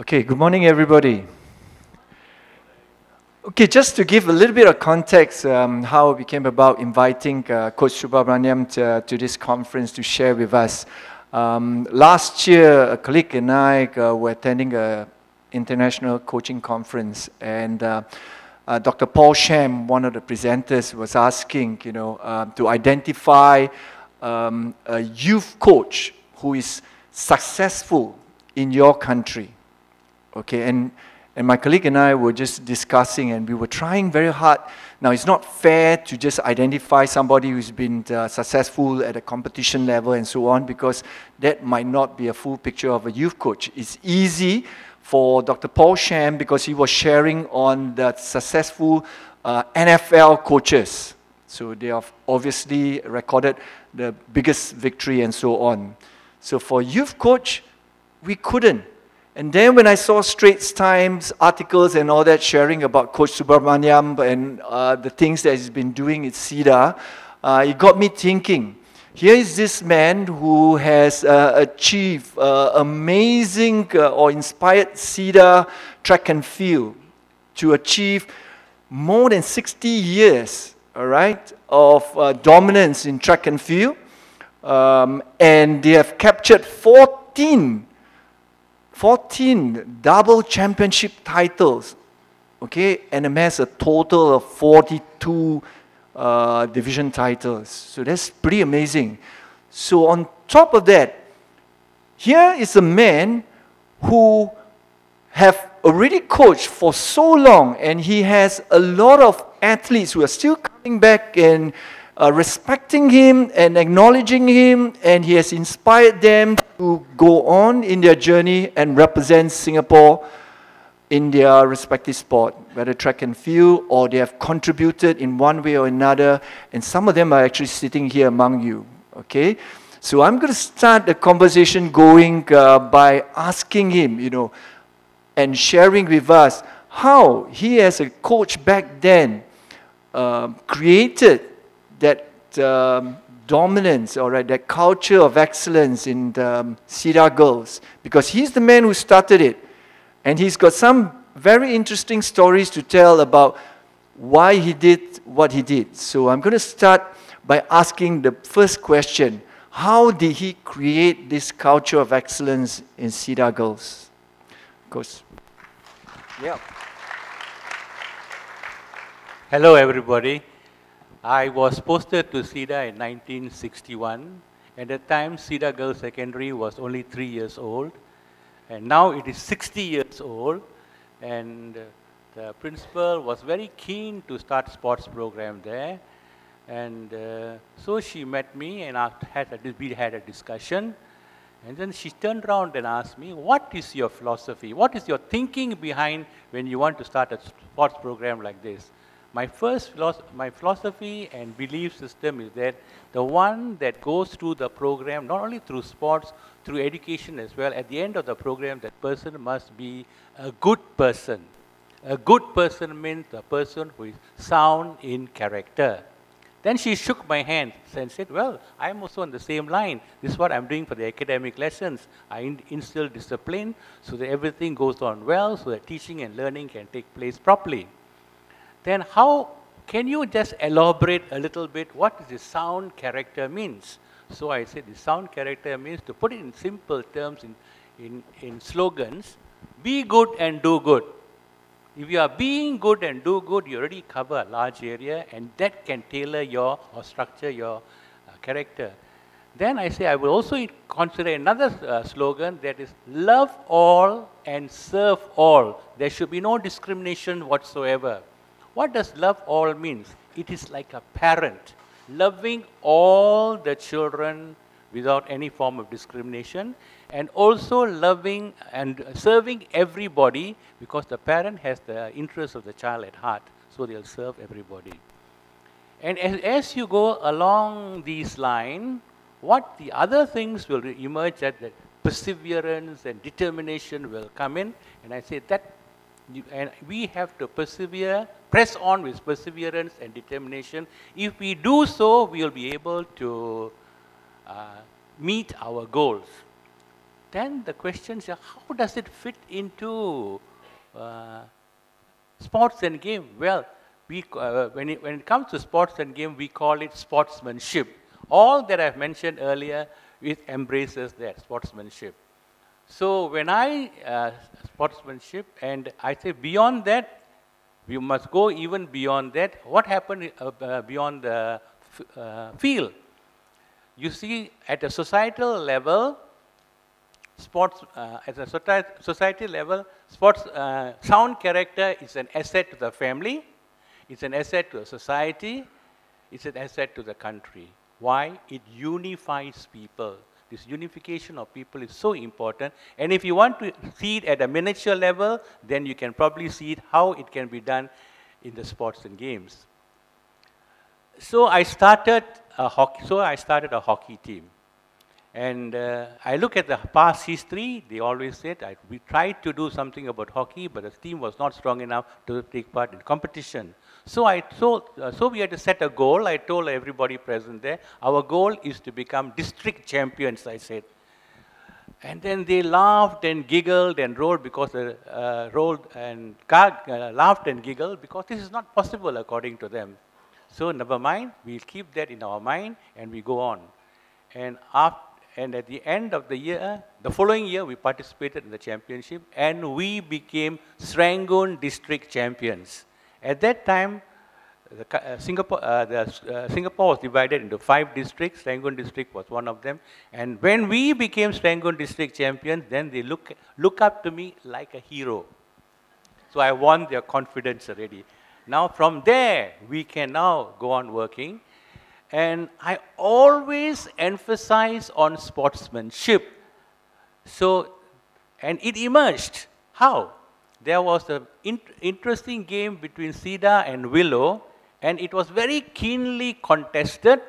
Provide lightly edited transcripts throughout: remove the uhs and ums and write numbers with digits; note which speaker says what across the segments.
Speaker 1: Okay, good morning, everybody. Okay, just to give a little bit of context, how we came about inviting Coach Subramaniam to this conference to share with us. Last year, a colleague and I were attending an international coaching conference, and Dr. Paul Sham, one of the presenters, was asking, to identify a youth coach who is successful in your country. Okay, and my colleague and I were just discussing, and we were trying very hard. Now, it's not fair to just identify somebody who's been successful at a competition level and so on, because that might not be a full picture of a youth coach. It's easy for Dr. Paul Sham because he was sharing on the successful NFL coaches. So they have obviously recorded the biggest victory and so on. So for youth coach, we couldn't. And then when I saw Straits Times articles and all that sharing about Coach Subramaniam and the things that he's been doing at Cedar, it got me thinking. Here is this man who has achieved amazing or inspired Cedar track and field to achieve more than 60 years, all right, of dominance in track and field. And they have captured 14 double championship titles, okay, and amassed a total of 42 division titles. So that's pretty amazing. So on top of that, here is a man who have already coached for so long, and he has a lot of athletes who are still coming back and respecting him and acknowledging him, and he has inspired them to go on in their journey and represent Singapore in their respective sport, whether track and field, or they have contributed in one way or another, and some of them are actually sitting here among you, okay? So I'm going to start the conversation going by asking him, and sharing with us how he as a coach back then created that dominance, all right, that culture of excellence in the Cedar Girls, because he's the man who started it, and he's got some very interesting stories to tell about why he did what he did. So I'm going to start by asking the first question: how did he create this culture of excellence in Cedar Girls? Coach. Yeah.
Speaker 2: Hello, everybody. I was posted to Cedar in 1961. At the time, Cedar Girls Secondary was only 3 years old. And now it is 60 years old. And the principal was very keen to start sports program there. And so she met me, and we had a discussion. And then she turned around and asked me, what is your philosophy? What is your thinking behind when you want to start a sports program like this? My philosophy and belief system is that the one that goes through the program, not only through sports, through education as well, at the end of the program, that person must be a good person. A good person means a person who is sound in character. Then she shook my hand and said, well, I'm also on the same line. This is what I'm doing for the academic lessons. I instill discipline so that everything goes on well, so that teaching and learning can take place properly. Then how can you just elaborate a little bit what does the sound character means? So I said the sound character means, to put it in simple terms, in slogans, be good and do good. If you are being good and do good, you already cover a large area, and that can tailor or structure your character. Then I say I will also consider another slogan, that is love all and serve all. There should be no discrimination whatsoever. What does love all means? It is like a parent loving all the children without any form of discrimination, and also loving and serving everybody, because the parent has the interest of the child at heart, so they'll serve everybody. And as you go along these lines, what the other things will emerge, that perseverance and determination will come in, and I say that and we have to persevere, press on with perseverance and determination. If we do so, we will be able to meet our goals. Then the question is, how does it fit into sports and game? Well, when it comes to sports and game, we call it sportsmanship. All that I've mentioned earlier, it embraces that sportsmanship. So when sportsmanship, and I say beyond that, we must go even beyond that. What happened beyond the field? You see, at a societal level, sports, at a society level, sports, sound character is an asset to the family, it's an asset to the society, it's an asset to the country. Why? It unifies people. This unification of people is so important. And if you want to see it at a miniature level, then you can probably see it how it can be done in the sports and games. So I started a hockey team. And I look at the past history, they always said, we tried to do something about hockey, but the team was not strong enough to take part in competition. So we had to set a goal. I told everybody present there, our goal is to become district champions, I said. And then they laughed and giggled and rolled because laughed and giggled because this is not possible according to them. So never mind, we'll keep that in our mind and we go on. And at the end of the year, the following year, we participated in the championship and we became Serangoon District Champions. At that time, Singapore was divided into 5 districts. Serangoon District was one of them. And when we became Serangoon District Champions, then they look up to me like a hero. So I won their confidence already. Now from there, we can now go on working. And I always emphasize on sportsmanship. So, and it emerged. How? There was an interesting game between Cedar and Willow, and it was very keenly contested.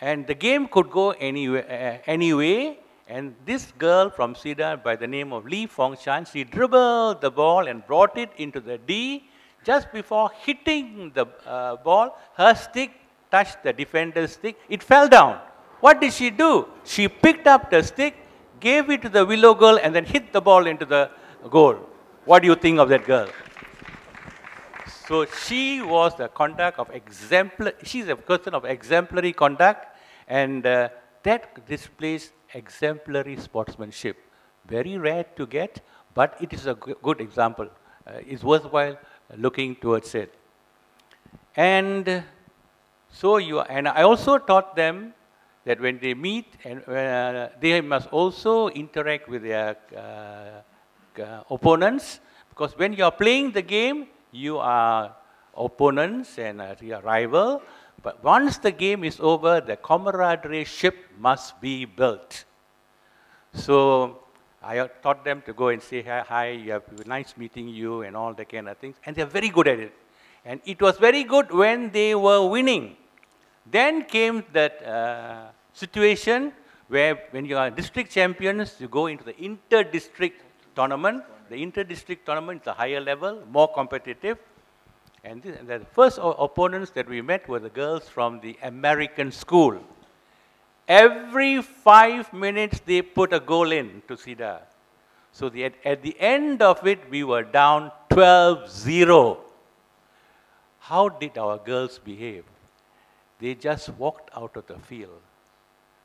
Speaker 2: And the game could go anyway. And this girl from Cedar by the name of Lee Fong Chan, she dribbled the ball and brought it into the D. Just before hitting the ball, her stick touched the defender's stick, it fell down. What did she do? She picked up the stick, gave it to the Willow girl, and then hit the ball into the goal. What do you think of that girl? So she was the conduct of she's a person of exemplary conduct, and that displays exemplary sportsmanship. Very rare to get, but it is a good example. It's worthwhile looking towards it. And so I also taught them that when they meet, and they must also interact with their opponents, because when you are playing the game, you are opponents and you are rival. But once the game is over, the camaraderie must be built. So I taught them to go and say hi, nice meeting you, and all that kind of things, and they're very good at it. And it was very good when they were winning. Then came that situation where when you are district champions, you go into the inter-district tournament. The inter-district tournament is a higher level, more competitive. And the first opponents that we met were the girls from the American school. Every 5 minutes, they put a goal in to Cedar. So at the end of it, we were down 12-0. How did our girls behave? They just walked out of the field.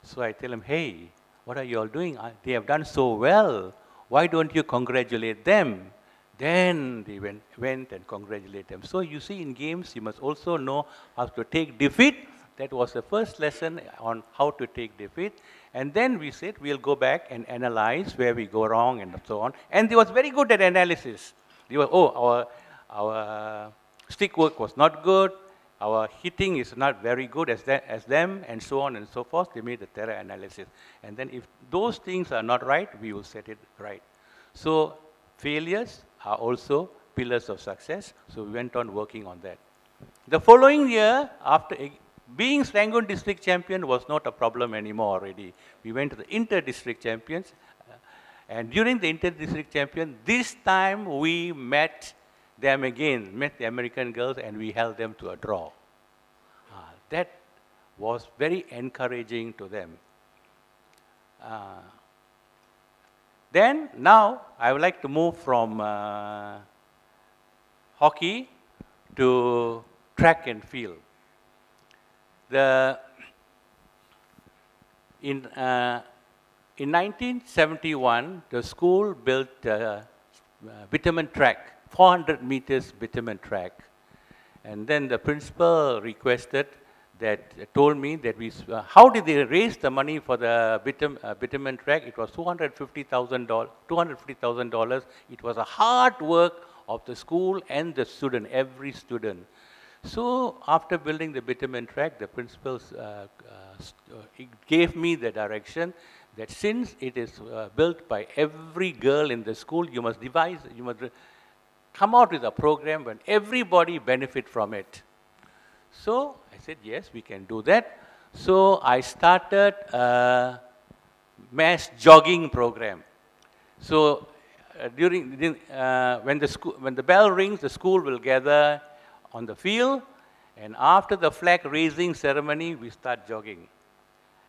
Speaker 2: So I tell them, hey, what are you all doing? They have done so well. Why don't you congratulate them? Then they went and congratulated them. So you see, in games, you must also know how to take defeat. That was the first lesson on how to take defeat. And then we said, we'll go back and analyze where we go wrong and so on. And they was very good at analysis. They were, our stick work was not good. Our hitting is not very good as them, and so on and so forth. They made the terror analysis. And then if those things are not right, we will set it right. So failures are also pillars of success. So we went on working on that. The following year, after being Serangoon District Champion was not a problem anymore already. We went to the Inter-District Champions. And during the Inter-District Champion, this time we met them again, met the American girls, and we held them to a draw. That was very encouraging to them. Then now I would like to move from hockey to track and field. In 1971, the school built a bitumen track, 400 meters bitumen track. And then the principal requested that, told me that how did they raise the money for the bitumen track? It was $250,000. It was a hard work of the school and the student, every student. So after building the bitumen track, the principal gave me the direction that since it is built by every girl in the school, you must come out with a program when everybody benefit from it. So I said, yes, we can do that. So I started a mass jogging program. So when the bell rings, the school will gather on the field, and after the flag raising ceremony, we start jogging.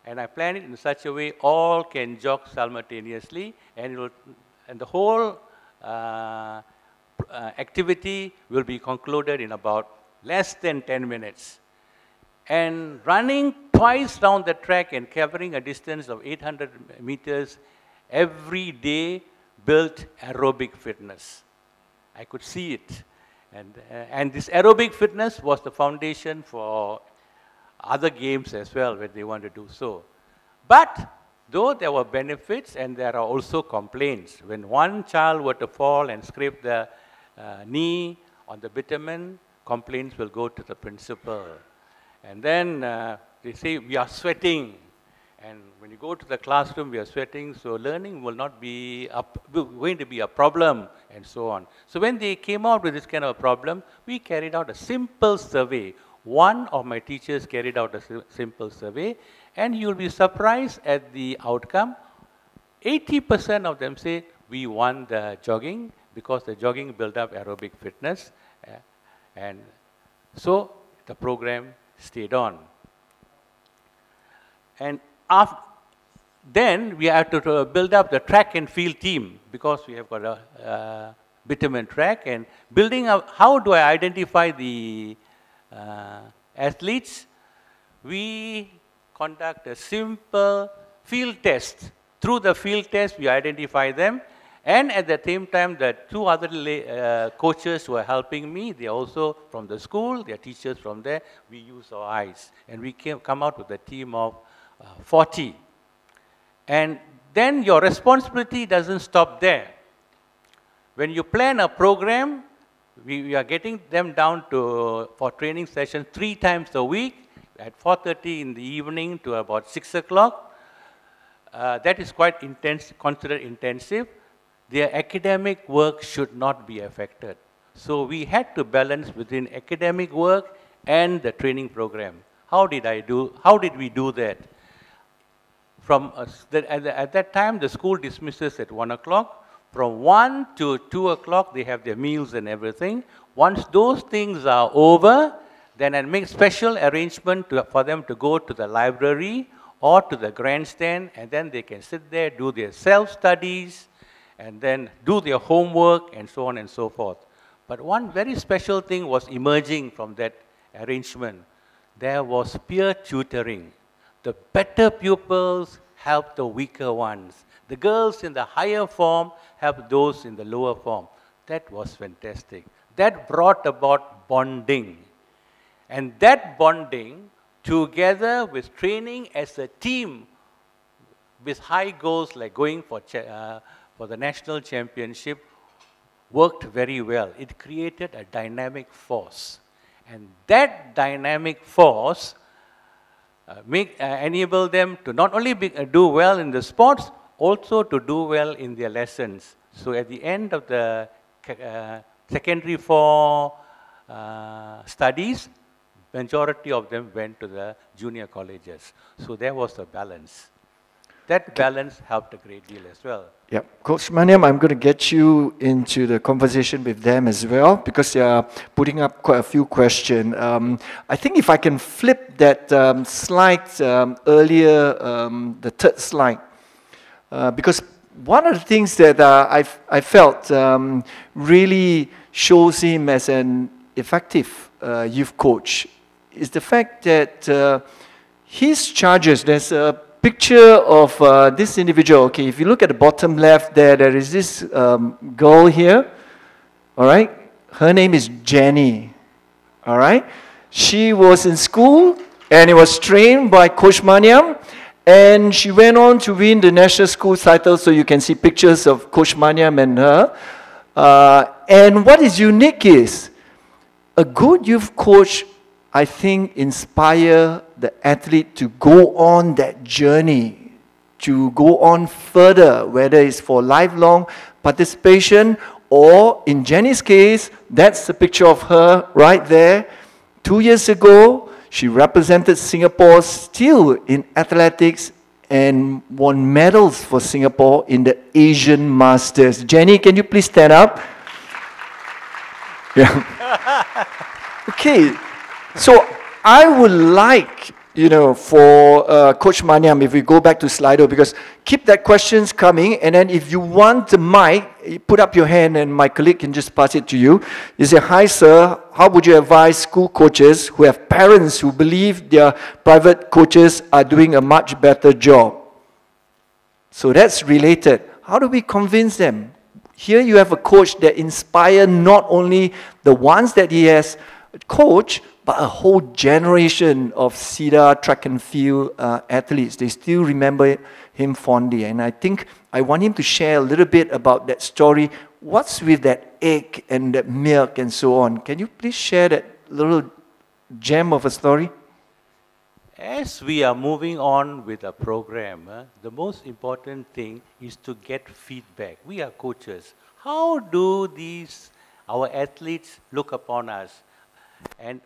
Speaker 2: And I plan it in such a way all can jog simultaneously, and the whole activity will be concluded in about less than 10 minutes. And running twice round the track and covering a distance of 800 meters every day built aerobic fitness. I could see it. And this aerobic fitness was the foundation for other games as well when they want to do so. But though there were benefits and there are also complaints, when one child were to fall and scrape the knee on the bitumen, complaints will go to the principal. And then they say, we are sweating. And when you go to the classroom, we are sweating, so learning will not be going to be a problem, and so on. So when they came out with this kind of a problem, we carried out a simple survey. One of my teachers carried out a simple survey, and you'll be surprised at the outcome. 80% of them say, we won the jogging, because the jogging built up aerobic fitness. And so the program stayed on. And then we have to build up the track and field team, because we have got a bitumen track. And building up, how do I identify the athletes? We conduct a simple field test. Through the field test, we identify them. And at the same time, the two other coaches who are helping me, they are also from the school, they are teachers from there. We use our eyes. And we come out with a team of 40. And then your responsibility doesn't stop there. When you plan a program, we are getting them down for training sessions 3 times a week, at 4:30 in the evening to about 6 o'clock. That is quite intense, considered intensive. Their academic work should not be affected. So we had to balance between academic work and the training program. How did we do that? At that time, the school dismisses at 1 o'clock. From 1 to 2 o'clock, they have their meals and everything. Once those things are over, then I make special arrangement for them to go to the library or to the grandstand, and then they can sit there, do their self-studies, and then do their homework, and so on and so forth. But one very special thing was emerging from that arrangement. There was peer tutoring. The better pupils helped the weaker ones. The girls in the higher form helped those in the lower form. That was fantastic. That brought about bonding. And that bonding, together with training as a team with high goals like going for the national championship, worked very well. It created a dynamic force. And that dynamic force enable them to not only do well in the sports, also to do well in their lessons. So at the end of the secondary 4 studies, majority of them went to the junior colleges. So there was a balance. That balance helped a great deal as well.
Speaker 1: Yeah, Coach Subramaniam, I'm going to get you into the conversation with them as well, because they are putting up quite a few questions. I think if I can flip that slide earlier, the third slide, because one of the things that I felt really shows him as an effective youth coach is the fact that his charges, there's a picture of this individual. Okay, if you look at the bottom left there is this girl here, all right? Her name is Jenny, all right? She was in school and it was trained by Coach Maniam, and she went on to win the national school title, so you can see pictures of Coach Maniam and her. And what is unique is, a good youth coach, I think, inspire the athlete to go on that journey, to go on further, whether it's for lifelong participation or, in Jenny's case, that's the picture of her right there. 2 years ago, she represented Singapore still in athletics and won medals for Singapore in the Asian Masters. Jenny, can you please stand up? Yeah. Okay. So I would like, for Coach Maniam, if we go back to Slido, because keep that questions coming, and then if you want the mic, you put up your hand and my colleague can just pass it to you. You say, hi sir, how would you advise school coaches who have parents who believe their private coaches are doing a much better job? So that's related. How do we convince them? Here you have a coach that inspires not only the ones that he has coached, but a whole generation of Cedar track and field athletes. They still remember him fondly. And I think I want him to share a little bit about that story. What's with that egg and that milk and so on? Can you please share that little gem of a story?
Speaker 2: As we are moving on with the program, the most important thing is to get feedback. We are coaches. How do our athletes look upon us? And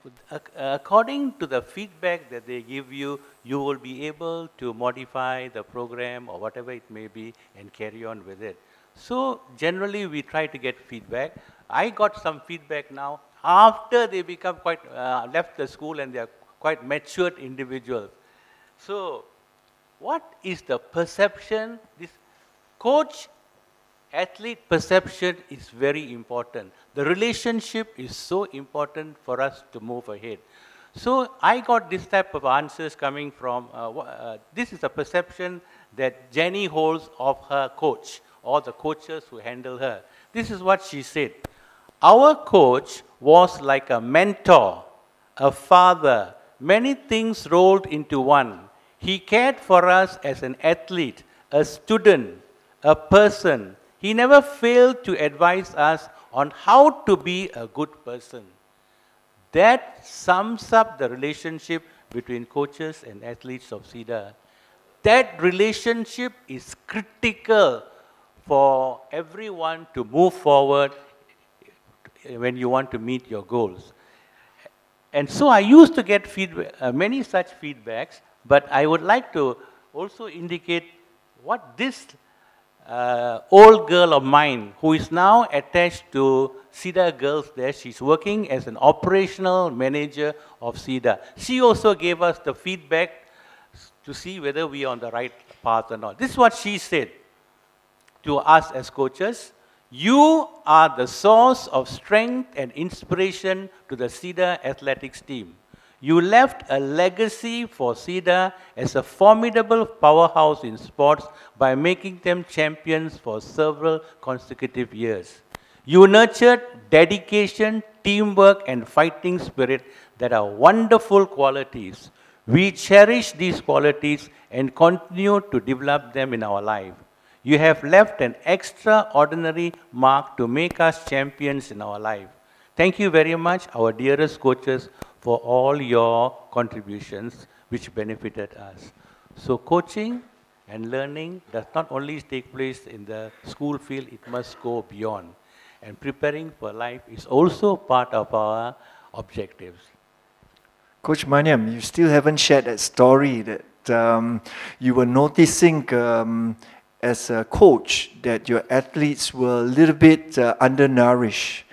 Speaker 2: according to the feedback that they give you, you will be able to modify the program or whatever it may be and carry on with it. So generally we try to get feedback. I got some feedback now after they become quite, left the school and they are quite matured individuals. So what is the perception? This coach-athlete perception is very important. The relationship is so important for us to move ahead. So I got this type of answers coming from, this is a perception that Jenny holds of her coach or the coaches who handle her. This is what she said. Our coach was like a mentor, a father, many things rolled into one. He cared for us as an athlete, a student, a person. He never failed to advise us on how to be a good person. That sums up the relationship between coaches and athletes of Cedar. That relationship is critical for everyone to move forward when you want to meet your goals. And so I used to get feedback, many such feedbacks, but I would like to also indicate what this old girl of mine, who is now attached to Cedar Girls there, she's working as an operational manager of Cedar. She also gave us the feedback to see whether we are on the right path or not. This is what she said to us as coaches. You are the source of strength and inspiration to the Cedar athletics team. You left a legacy for Cedar as a formidable powerhouse in sports by making them champions for several consecutive years. You nurtured dedication, teamwork, and fighting spirit that are wonderful qualities. We cherish these qualities and continue to develop them in our life. You have left an extraordinary mark to make us champions in our life. Thank you very much, our dearest coaches, for all your contributions which benefited us. So coaching and learning does not only take place in the school field, it must go beyond. And preparing for life is also part of our objectives.
Speaker 1: Coach Maniam, you still haven't shared that story that you were noticing as a coach that your athletes were a little bit undernourished,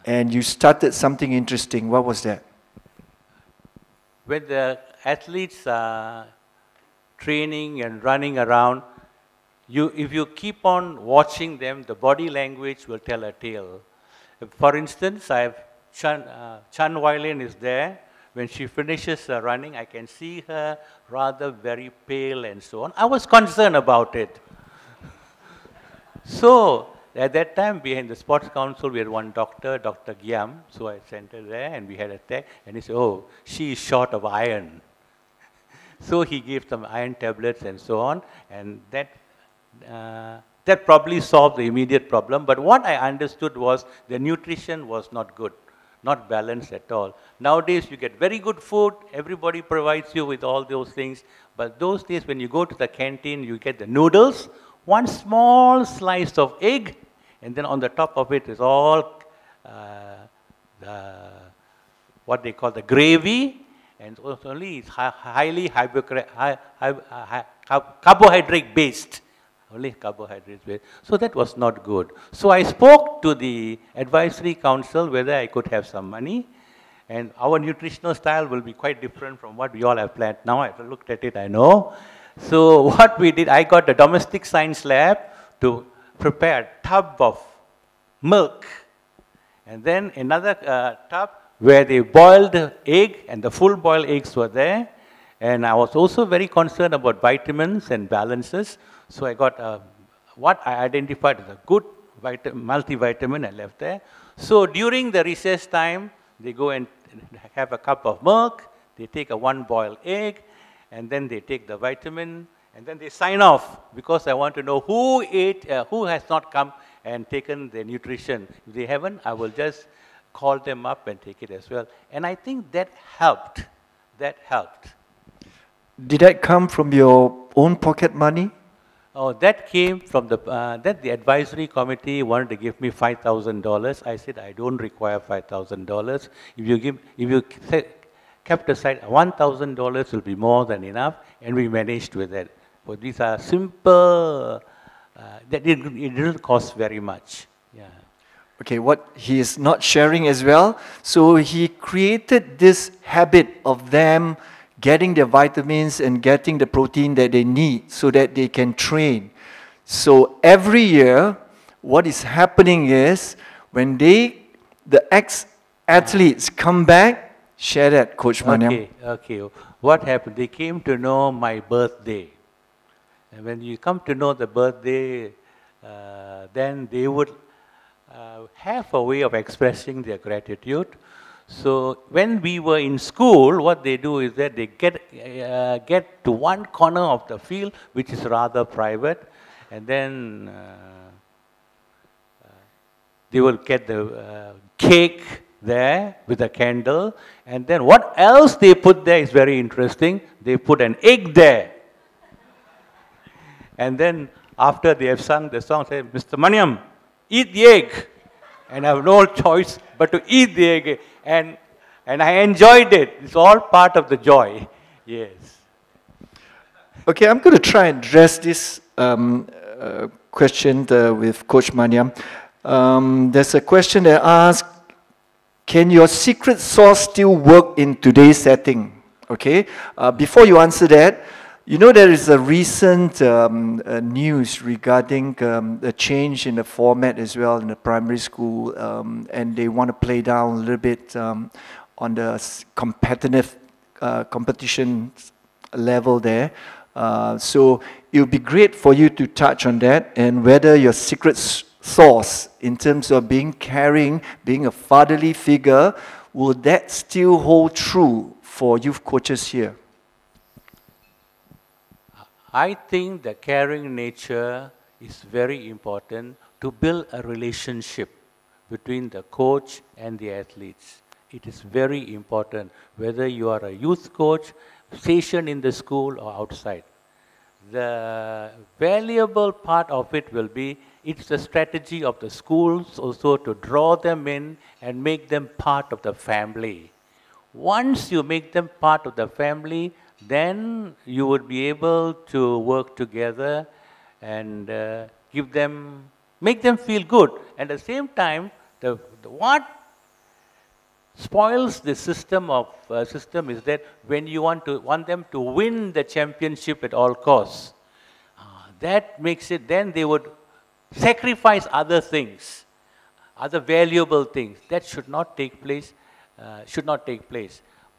Speaker 1: and you started something interesting. What was that?
Speaker 2: When the athletes are training and running around, if you keep on watching them, the body language will tell a tale. For instance, Chan Violin is there. When she finishes running, I can see her rather very pale and so on. I was concerned about it. So, at that time, behind the sports council, we had one doctor, Dr. Gyam. So I sent her there and we had a tech. And he said, oh, she is short of iron. So he gave some iron tablets and so on. And that probably solved the immediate problem. But what I understood was the nutrition was not good, not balanced at all. Nowadays, you get very good food. Everybody provides you with all those things. But those days, when you go to the canteen, you get the noodles, one small slice of egg, and then on the top of it is all what they call the gravy, and only it's highly carbohydrate based. Only carbohydrates based. So that was not good. So I spoke to the advisory council whether I could have some money. And our nutritional style will be quite different from what we all have planned. Now I've looked at it, I know. So what we did, I got the domestic science lab to prepare a tub of milk. And then another tub where they boiled egg, and the full boiled eggs were there. And I was also very concerned about vitamins and balances. So I got what I identified as a good multivitamin and left there. So during the recess time, they go and have a cup of milk, they take a one boiled egg, and then they take the vitamin, and then they sign off, because I want to know who ate, who has not come and taken the nutrition. If they haven't, I will just call them up and take it as well. And I think that helped. That helped.
Speaker 1: Did that come from your own pocket money?
Speaker 2: Oh, that came from the advisory committee wanted to give me $5,000. I said, I don't require $5,000. If you kept aside $1,000 will be more than enough, and we managed with that. But these are simple, it didn't cost very much. Yeah.
Speaker 1: Okay, what he is not sharing as well, so he created this habit of them getting the vitamins and getting the protein that they need so that they can train. So every year, what is happening is when the ex-athletes come back, share that, Coach Maniam.
Speaker 2: Okay. What happened? They came to know my birthday. And when you come to know the birthday, then they would have a way of expressing their gratitude. So when we were in school, what they do is that they get to one corner of the field, which is rather private, and then they will get the cake there with a candle, and then what else they put there is very interesting. They put an egg there. And then after they have sung the song, say, Mr. Maniam, eat the egg. And I have no choice but to eat the egg. And I enjoyed it. It's all part of the joy. Yes.
Speaker 1: Okay, I'm going to try and address this question with Coach Maniam. There's a question that asks, can your secret sauce still work in today's setting? Okay, before you answer that, you know there is a recent news regarding the change in the format as well in the primary school, and they want to play down a little bit on the competition level there. So it would be great for you to touch on that and whether your secret sauce in terms of being a fatherly figure, will that still hold true for youth coaches here?
Speaker 2: I think the caring nature is very important to build a relationship between the coach and the athletes. It is very important, whether you are a youth coach, stationed in the school or outside. The valuable part of it will be, it's the strategy of the schools also to draw them in and make them part of the family. Once you make them part of the family, then you would be able to work together and make them feel good. At the same time, what spoils the system is that when you want them to win the championship at all costs, that makes it, then they would sacrifice other things, other valuable things. That should not take place,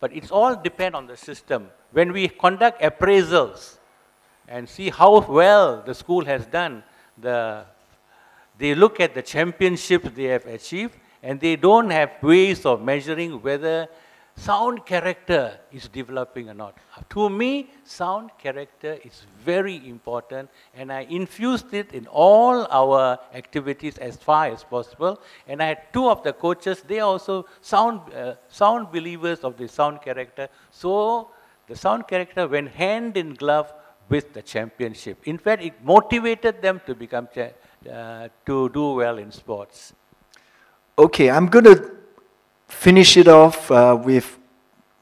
Speaker 2: But it's all depend on the system. When we conduct appraisals and see how well the school has done, they look at the championships they have achieved, and they don't have ways of measuring whether sound character is developing or not. To me, sound character is very important, and I infused it in all our activities as far as possible. And I had two of the coaches, they are also sound believers of the sound character. So the sound character went hand in glove with the championship. In fact, it motivated them to become to do well in sports.
Speaker 1: Okay, I'm going to finish it off with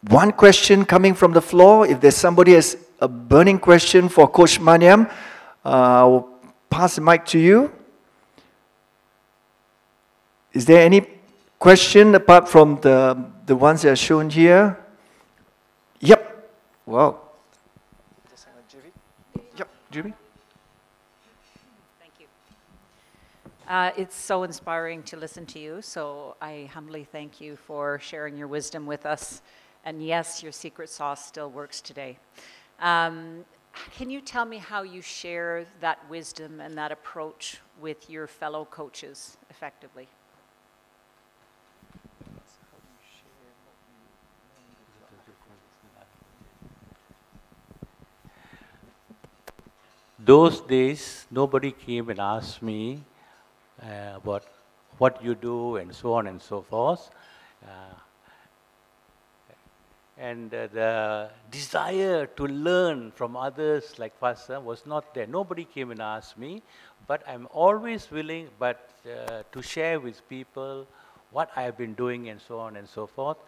Speaker 1: one question coming from the floor. If there's somebody has a burning question for Coach Maniam, I'll pass the mic to you. Is there any question apart from the ones that are shown here? Yep. Wow. Yep, Devi.
Speaker 3: It's so inspiring to listen to you, so I humbly thank you for sharing your wisdom with us. And yes, your secret sauce still works today. Can you tell me how you share that wisdom and that approach with your fellow coaches effectively?
Speaker 2: Those days, nobody came and asked me about what you do and so on and so forth. The desire to learn from others like Fasa was not there. Nobody came and asked me, but I'm always willing to share with people what I have been doing and so on and so forth.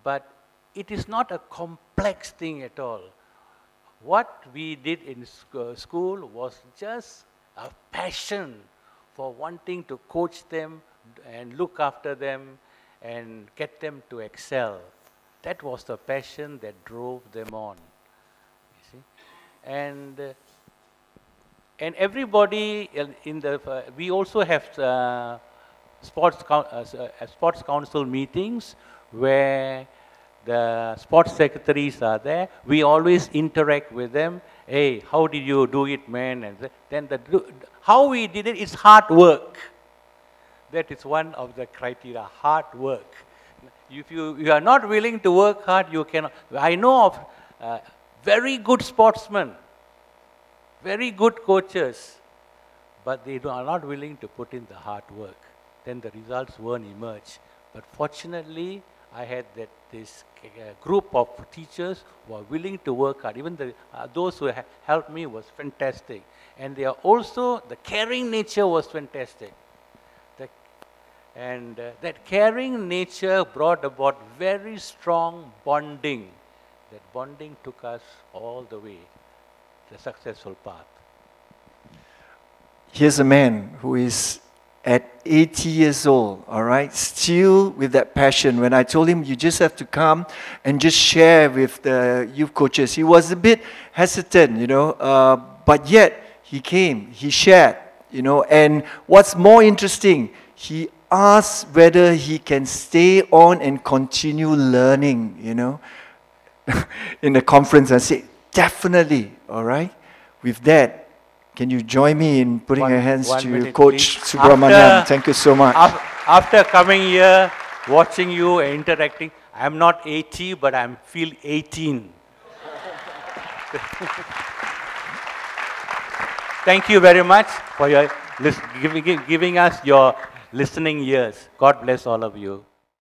Speaker 2: But it is not a complex thing at all. What we did in school was just a passion for wanting to coach them and look after them and get them to excel. That was the passion that drove them on. You see? And everybody we also have sports council meetings where the sports secretaries are there. We always interact with them. Hey, how did you do it, man? And then how we did it is hard work. That is one of the criteria, hard work. If you are not willing to work hard, you cannot. I know of very good sportsmen, very good coaches, but they are not willing to put in the hard work. Then the results won't emerge. But fortunately, I had this group of teachers who are willing to work hard. Even those who helped me was fantastic. And they are also, the caring nature was fantastic. That caring nature brought about very strong bonding. That bonding took us all the way, the successful path.
Speaker 1: Here's a man who is at 80 years old, all right, still with that passion. When I told him, you just have to come and just share with the youth coaches, he was a bit hesitant, you know, but yet he came, he shared, you know, and what's more interesting, he asked whether he can stay on and continue learning, you know, in the conference. I said, definitely, all right, with that. Can you join me in putting our hands to minute, Coach Subramaniam? Thank you so much.
Speaker 2: After coming here, watching you and interacting, I'm not 80, but I feel 18. Thank you very much for your giving us your listening ears. God bless all of you.